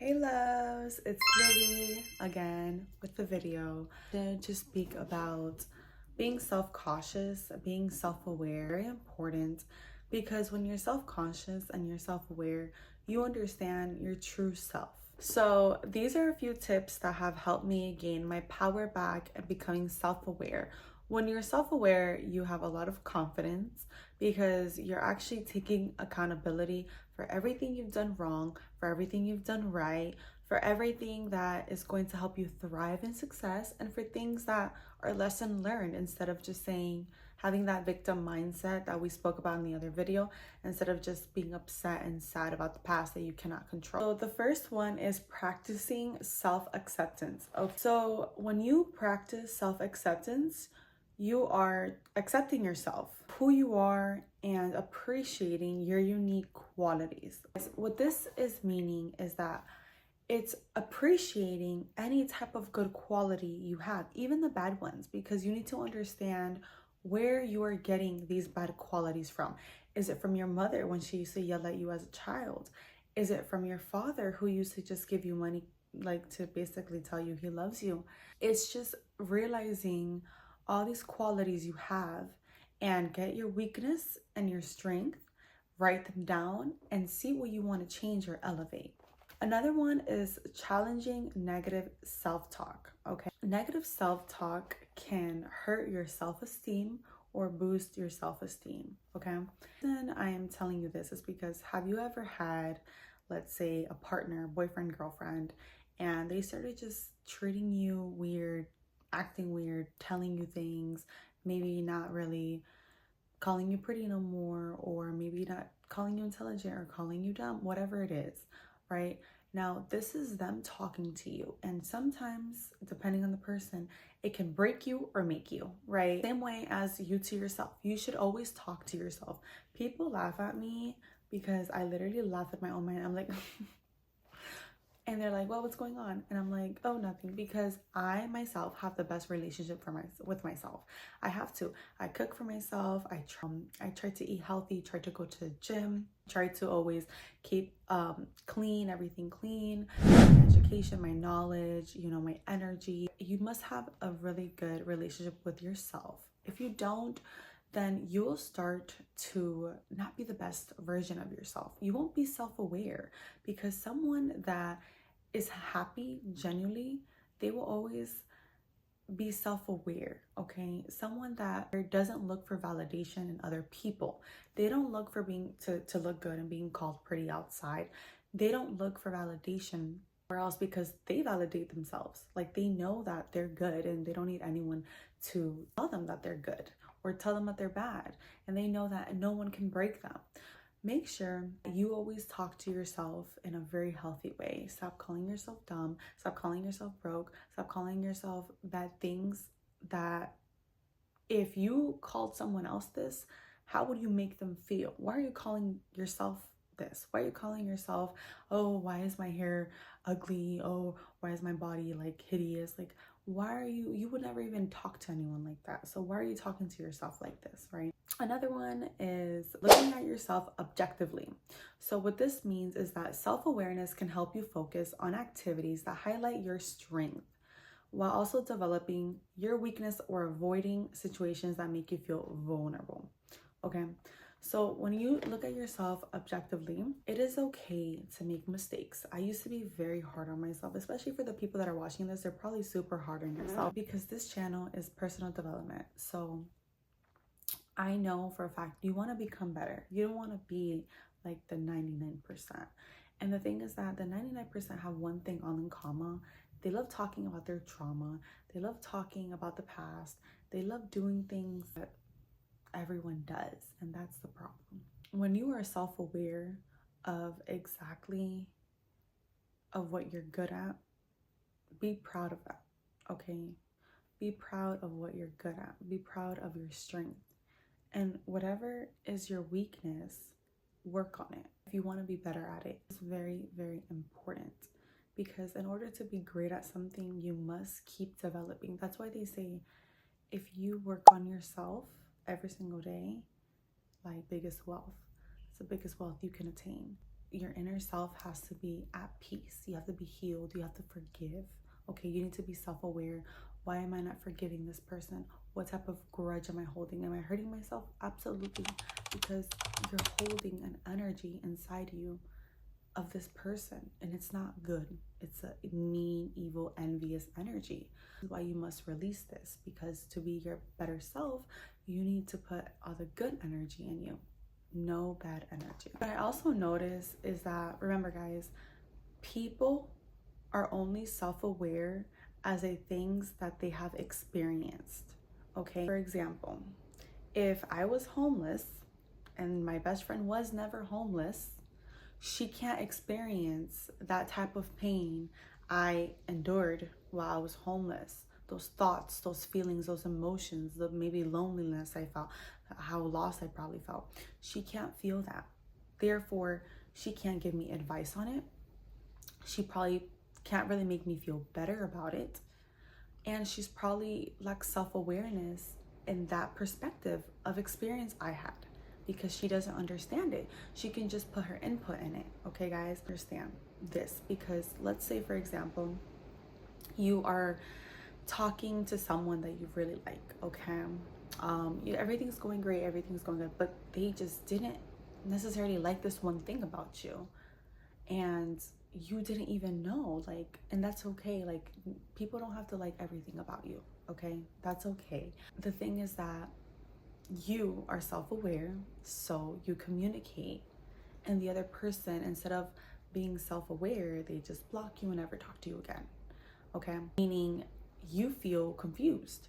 Hey loves, it's Lily again with the video to speak about being self-cautious, being self-aware. Very important because when you're self-conscious and you're self-aware, you understand your true self. So these are a few tips that have helped me gain my power back and becoming self-aware. When you're self-aware, you have a lot of confidence because you're actually taking accountability for everything you've done wrong, for everything you've done right, for everything that is going to help you thrive in success, and for things that are lesson learned, instead of just saying, having that victim mindset that we spoke about in the other video, instead of just being upset and sad about the past that you cannot control. So the first one is practicing self-acceptance. Okay. So when you practice self-acceptance, you are accepting yourself, who you are, and appreciating your unique qualities. What this is meaning is that it's appreciating any type of good quality you have, even the bad ones, because you need to understand where you are getting these bad qualities from. Is it from your mother when she used to yell at you as a child? Is it from your father who used to just give you money, like to basically tell you he loves you? It's just realizing all these qualities you have and get your weakness and your strength, write them down, and see what you want to change or elevate. Another one is challenging negative self-talk. Okay, negative self-talk can hurt your self-esteem or boost your self-esteem. Okay, then I am telling you this is because, have you ever had, let's say, a partner, boyfriend, girlfriend, and they started just treating you weird, acting weird, telling you things, maybe not really calling you pretty no more, or maybe not calling you intelligent or calling you dumb, whatever it is, right? Now, this is them talking to you. And sometimes, depending on the person, it can break you or make you, right? Same way as you to yourself. You should always talk to yourself. People laugh at me because I literally laugh at my own mind. I'm like, and they're like, well, what's going on? And I'm like, oh, nothing, because I myself have the best relationship with myself. I have to. I cook for myself. I try to eat healthy, try to go to the gym, try to always keep clean, everything clean, my education, my knowledge, my energy. You must have a really good relationship with yourself. If you don't, then you will start to not be the best version of yourself. You won't be self-aware, because someone that is happy genuinely, they will always be self-aware. Okay, someone that doesn't look for validation in other people, they don't look for being to look good and being called pretty outside. They don't look for validation or else, because they validate themselves. Like, they know that they're good and they don't need anyone to tell them that they're good or tell them that they're bad, and they know that no one can break them. Make sure you always talk to yourself in a very healthy way. Stop calling yourself dumb. Stop calling yourself broke. Stop calling yourself bad things that, if you called someone else this, how would you make them feel? Why are you calling yourself this? Why are you calling yourself, oh, why is my hair ugly? Oh, why is my body like hideous? Like, why are you would never even talk to anyone like that. So why are you talking to yourself like this, right? Another one is looking at yourself objectively. So what this means is that self-awareness can help you focus on activities that highlight your strength, while also developing your weakness or avoiding situations that make you feel vulnerable. Okay, so when you look at yourself objectively, it is okay to make mistakes. I used to be very hard on myself, especially for the people that are watching this. They're probably super hard on yourself, because this channel is personal development. So I know for a fact you want to become better. You don't want to be like the 99%. And the thing is that the 99% have one thing all in common. They love talking about their trauma. They love talking about the past. They love doing things that everyone does, and that's the problem. When you are self-aware of exactly of what you're good at, be proud of that. Okay, be proud of what you're good at. Be proud of your strength, and whatever is your weakness, work on it. If you want to be better at it, it's very, very important, because in order to be great at something, you must keep developing. That's why they say, if you work on yourself every single day, like biggest wealth. It's the biggest wealth you can attain. your inner self has to be at peace. You have to be healed. You have to forgive. Okay, you need to be self-aware. Why am I not forgiving this person? What type of grudge am I holding? Am I hurting myself? Absolutely. Because you're holding an energy inside you of this person, and it's not good. It's a mean, evil, envious energy. That's why you must release this, because to be your better self, you need to put all the good energy in you, no bad energy. What I also notice is that, remember guys, people are only self-aware as a things that they have experienced. Okay, for example, if I was homeless and my best friend was never homeless, she can't experience that type of pain I endured while I was homeless. Those thoughts, those feelings, those emotions, the maybe loneliness I felt, how lost I probably felt. She can't feel that. Therefore, she can't give me advice on it. She probably can't really make me feel better about it. And she's probably lacks self-awareness in that perspective of experience I had, because she doesn't understand it. She can just put her input in it. Okay guys, understand this, because let's say for example you are talking to someone that you really like, okay, everything's going great, everything's going good, but they just didn't necessarily like this one thing about you, and you didn't even know, like, and that's okay. Like, people don't have to like everything about you, okay? That's okay. The thing is that you are self-aware, so you communicate, and the other person, instead of being self-aware, they just block you and never talk to you again. Okay, meaning you feel confused,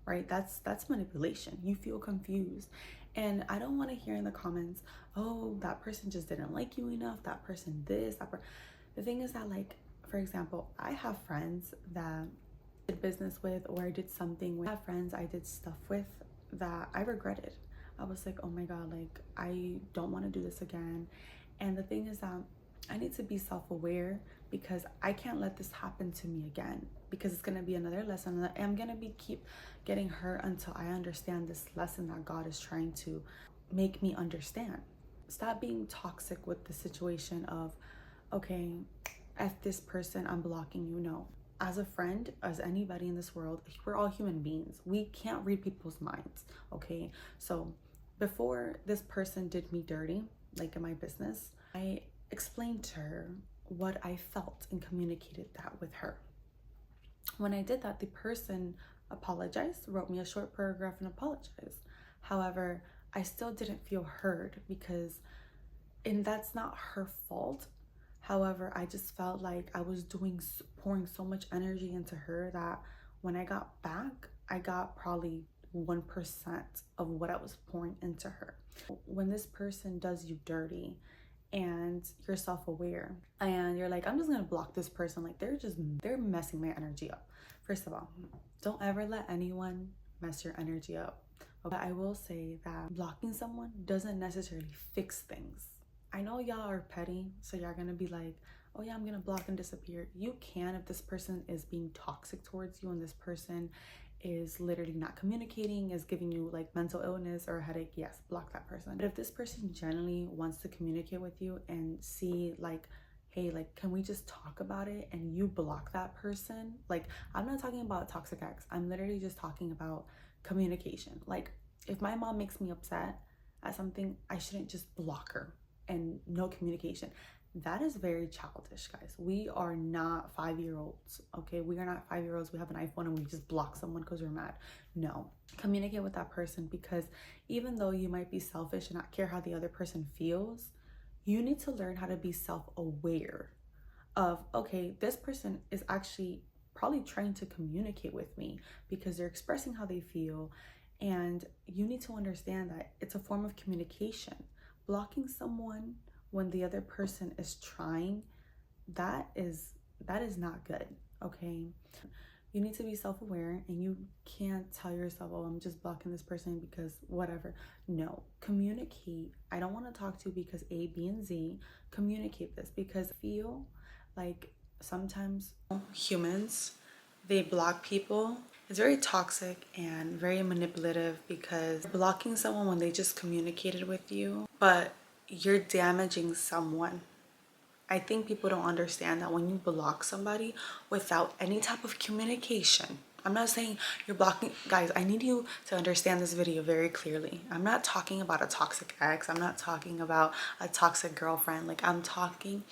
right? That's manipulation. You feel confused, and I don't want to hear in the comments, oh, that person just didn't like you enough, that person this, the thing is that, like, for example, I have friends that I did business with, or I did something with. I have friends I did stuff with that I regretted. I was like, oh my god, like, I don't want to do this again. And the thing is that I need to be self-aware, because I can't let this happen to me again, because it's going to be another lesson, and I'm going to be keep getting hurt until I understand this lesson that God is trying to make me understand. Stop being toxic with the situation of, okay, F this person, I'm blocking you. No. As a friend, as anybody in this world, we're all human beings. We can't read people's minds, okay? So before this person did me dirty, like in my business, I explained to her what I felt and communicated that with her. When I did that, the person apologized, wrote me a short paragraph and apologized. However, I still didn't feel heard, because, and that's not her fault. However, I just felt like I was pouring so much energy into her that when I got back, I got probably 1% of what I was pouring into her. When this person does you dirty and you're self-aware and you're like, I'm just gonna block this person, like, they're messing my energy up. First of all, don't ever let anyone mess your energy up. But I will say that blocking someone doesn't necessarily fix things. I know y'all are petty, so y'all gonna be like, oh yeah, I'm gonna block and disappear. You can, if this person is being toxic towards you and this person is literally not communicating, is giving you like mental illness or a headache, yes, block that person. But if this person genuinely wants to communicate with you and see like, hey, like, can we just talk about it, and you block that person, like, I'm not talking about toxic ex, I'm literally just talking about communication. Like, if my mom makes me upset at something, I shouldn't just block her and no communication. That is very childish, guys. We are not 5-year-olds, okay? We are not 5-year-olds. We have an iPhone and we just block someone because we're mad. No, communicate with that person, because even though you might be selfish and not care how the other person feels, you need to learn how to be self-aware of, okay, this person is actually probably trying to communicate with me because they're expressing how they feel, and you need to understand that it's a form of communication. Blocking someone when the other person is trying, that is not good, okay? You need to be self-aware, and you can't tell yourself, oh, I'm just blocking this person because whatever. No, communicate. I don't want to talk to you because A, B, and Z. Communicate this, because I feel like sometimes humans, they block people. It's very toxic and very manipulative, because blocking someone when they just communicated with you, but you're damaging someone, I think people don't understand that when you block somebody without any type of communication, I'm not saying you're blocking, guys, I need you to understand this video very clearly. I'm not talking about a toxic ex. I'm not talking about a toxic girlfriend. Like, I'm talking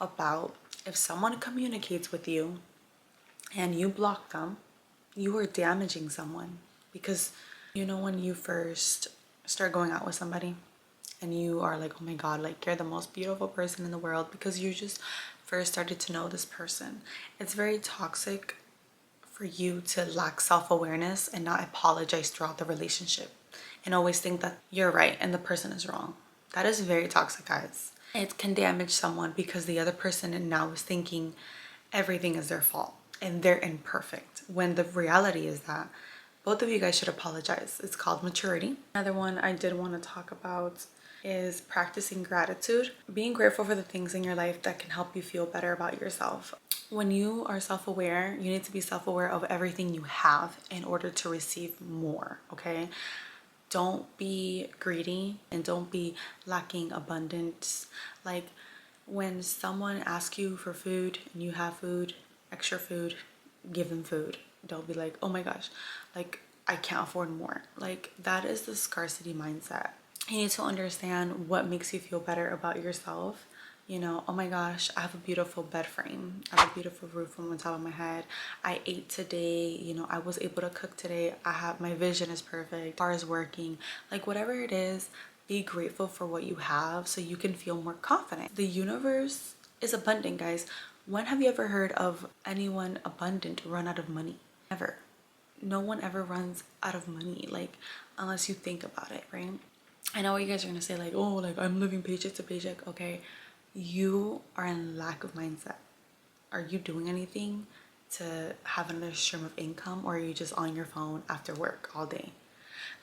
about if someone communicates with you and you block them, you are damaging someone. Because you know, when you first start going out with somebody and you are like, oh my god, like you're the most beautiful person in the world because you just first started to know this person, it's very toxic for you to lack self-awareness and not apologize throughout the relationship and always think that you're right and the person is wrong. That is very toxic, guys. It can damage someone because the other person now is thinking everything is their fault and they're imperfect, when the reality is that both of you guys should apologize. It's called maturity. Another one I did want to talk about is practicing gratitude. Being grateful for the things in your life that can help you feel better about yourself. When you are self-aware, you need to be self-aware of everything you have in order to receive more, okay? Don't be greedy and don't be lacking abundance. Like, when someone asks you for food and you have food, extra food, give them food. Don't be like, oh my gosh, like I can't afford more. Like, that is the scarcity mindset. You need to understand what makes you feel better about yourself. You know, oh my gosh, I have a beautiful bed frame. I have a beautiful roof on the top of my head. I ate today. You know, I was able to cook today. My vision is perfect. Car is working. Like, whatever it is, be grateful for what you have so you can feel more confident. The universe is abundant, guys. When have you ever heard of anyone abundant run out of money? Never. No one ever runs out of money, like, unless you think about it, right? I know what you guys are gonna say, like, oh, like I'm living paycheck to paycheck. Okay, you are in lack of mindset. Are you doing anything to have another stream of income, or are you just on your phone after work all day?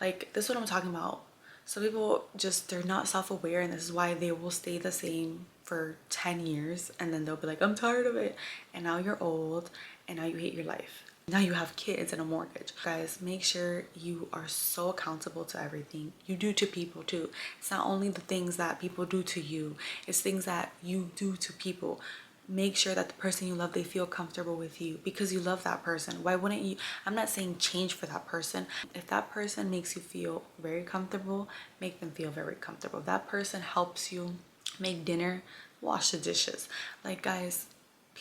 Like, this is what I'm talking about. Some people just, they're not self-aware, and this is why they will stay the same for 10 years and then they'll be like, I'm tired of it. And now you're old and now you hate your life. Now you have kids and a mortgage. Guys, make sure you are so accountable to everything you do to people too. It's not only the things that people do to you, it's things that you do to people. Make sure that the person you love, they feel comfortable with you because you love that person. Why wouldn't you? I'm not saying change for that person. If that person makes you feel very comfortable, make them feel very comfortable. If that person helps you make dinner, wash the dishes. Like, guys,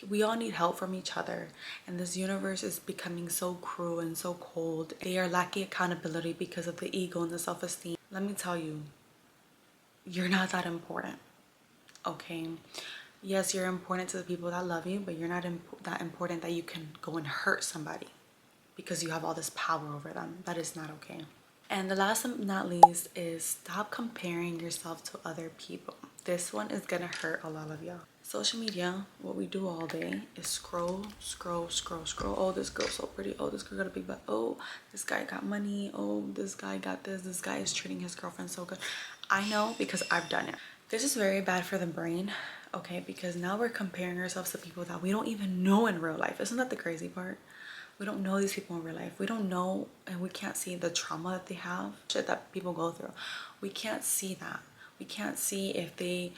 we all need help from each other, and this universe is becoming so cruel and so cold. They are lacking accountability because of the ego and the self-esteem. Let me tell you, you're not that important, okay? Yes, you're important to the people that love you, but you're not that important that you can go and hurt somebody because you have all this power over them. That is not okay. And the last but not least is stop comparing yourself to other people. This one is gonna hurt a lot of y'all. Social media, what we do all day is scroll, scroll, scroll, scroll. Oh, this girl's so pretty. Oh, this girl got a big butt. Oh, this guy got money. Oh, this guy got this. This guy is treating his girlfriend so good. I know because I've done it. This is very bad for the brain, okay? Because now we're comparing ourselves to people that we don't even know in real life. Isn't that the crazy part? We don't know these people in real life. We don't know, and we can't see the trauma that they have, shit that people go through. We can't see that. We can't see if they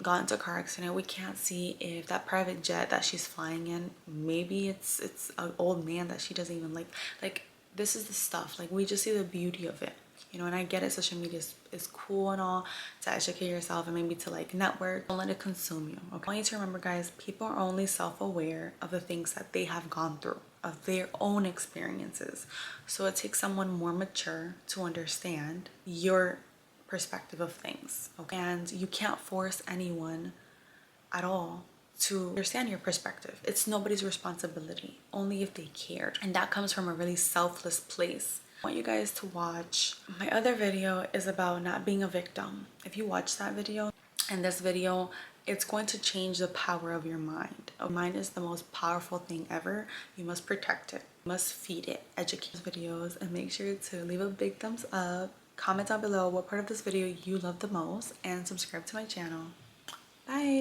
got into a car accident. We can't see if that private jet that she's flying in, maybe it's an old man that she doesn't even like. Like, this is the stuff. Like, we just see the beauty of it, you know. And I get it, social media is cool and all to educate yourself and maybe to like network. Don't let it consume you, okay? I want you to remember, guys, people are only self-aware of the things that they have gone through, of their own experiences. So it takes someone more mature to understand your perspective of things, okay? And you can't force anyone at all to understand your perspective. It's nobody's responsibility, only if they cared. And that comes from a really selfless place. I want you guys to watch my other video. Is about not being a victim. If you watch that video and this video, it's going to change the power of your mind. Your mind is the most powerful thing ever. You must protect it. You must feed it. Educate videos, and make sure to leave a big thumbs up. Comment down below what part of this video you love the most, and subscribe to my channel. Bye.